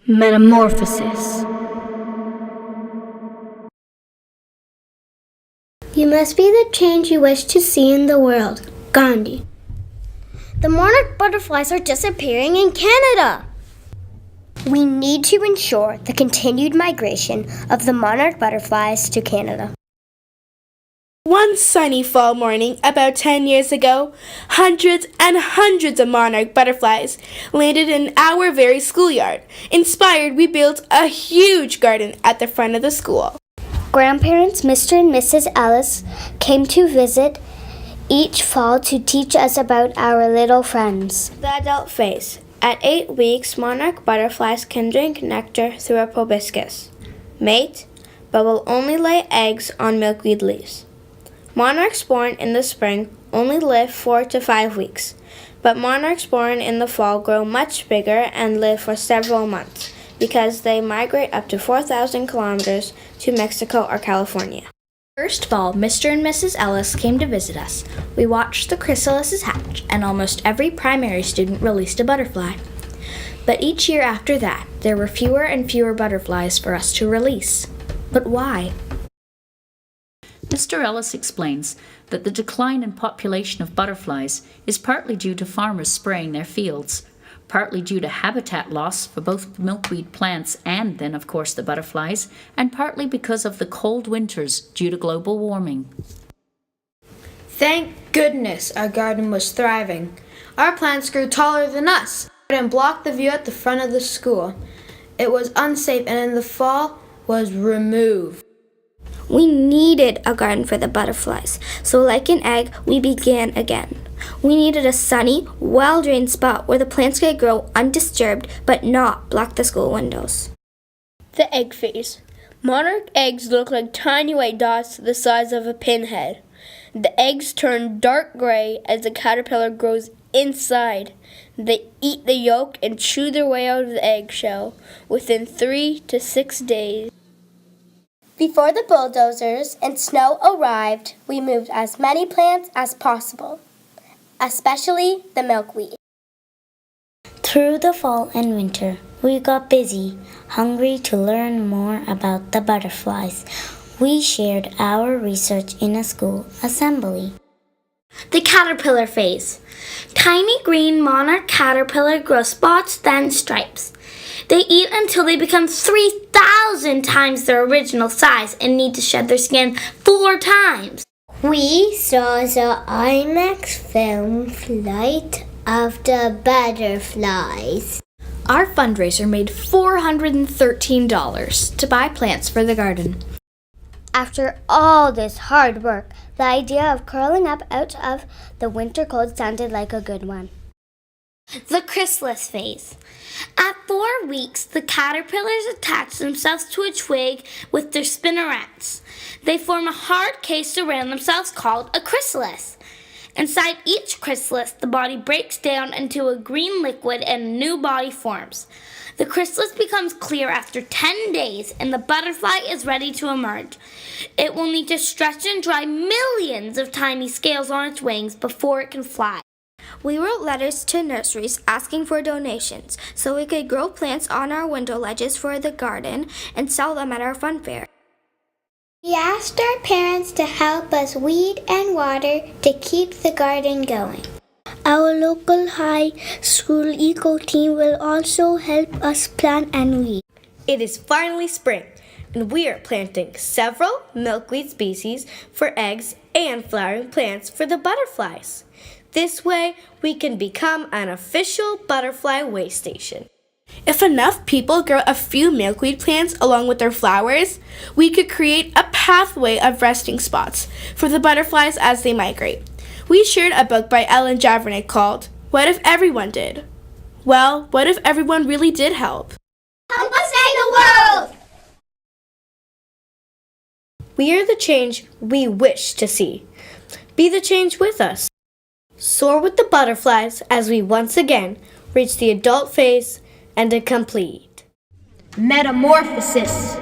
Metamorphosis. You must be the change you wish to see in the world. Gandhi. The monarch butterflies are disappearing in Canada. We need to ensure the continued migration of the monarch butterflies to Canada. One sunny fall morning about 10 years ago, hundreds and hundreds of monarch butterflies landed in our very schoolyard. Inspired, we built a huge garden at the front of the school. Grandparents Mr. and Mrs. Ellis came to visit each fall to teach us about our little friends. The adult phase. At 8 weeks, monarch butterflies can drink nectar through a proboscis, mate, but will only lay eggs on milkweed leaves. Monarchs born in the spring only live 4 to 5 weeks, but monarchs born in the fall grow much bigger and live for several months because they migrate up to 4,000 kilometers to Mexico or California. First fall, Mr. and Mrs. Ellis came to visit us. We watched the chrysalises hatch, and almost every primary student released a butterfly. But each year after that, there were fewer and fewer butterflies for us to release. But why? Mr. Ellis explains that the decline in population of butterflies is partly due to farmers spraying their fields, partly due to habitat loss for both milkweed plants and then, of course, the butterflies, and partly because of the cold winters due to global warming. Thank goodness our garden was thriving. Our plants grew taller than us and blocked the view at the front of the school. It was unsafe and in the fall was removed. We needed a garden for the butterflies, so like an egg, we began again. We needed a sunny, well-drained spot where the plants could grow undisturbed but not block the school windows. The egg phase. Monarch eggs look like tiny white dots the size of a pinhead. The eggs turn dark gray as the caterpillar grows inside. They eat the yolk and chew their way out of the eggshell within 3 to 6 days. Before the bulldozers and snow arrived, we moved as many plants as possible, especially the milkweed. Through the fall and winter, we got busy, hungry to learn more about the butterflies. We shared our research in a school assembly. The caterpillar phase. Tiny green monarch caterpillar grow spots, then stripes. They eat until they become 3,000 times their original size and need to shed their skin 4 times. We saw the IMAX film Flight of the Butterflies. Our fundraiser made $413 to buy plants for the garden. After all this hard work, the idea of curling up out of the winter cold sounded like a good one. The chrysalis phase. At 4 weeks, the caterpillars attach themselves to a twig with their spinnerets. They form a hard case around themselves called a chrysalis. Inside each chrysalis, the body breaks down into a green liquid and a new body forms. The chrysalis becomes clear after 10 days and the butterfly is ready to emerge. It will need to stretch and dry millions of tiny scales on its wings before it can fly. We wrote letters to nurseries asking for donations so we could grow plants on our window ledges for the garden and sell them at our fun fair. We asked our parents to help us weed and water to keep the garden going. Our local high school eco team will also help us plant and weed. It is finally spring, and we are planting several milkweed species for eggs and flowering plants for the butterflies. This way, we can become an official butterfly way station. If enough people grow a few milkweed plants along with their flowers, we could create a pathway of resting spots for the butterflies as they migrate. We shared a book by Ellen Javernick called What If Everyone Did? Well, what if everyone really did help? Help us save the world! We are the change we wish to see. Be the change with us. Soar with the butterflies as we once again reach the adult phase and a complete Metamorphosis.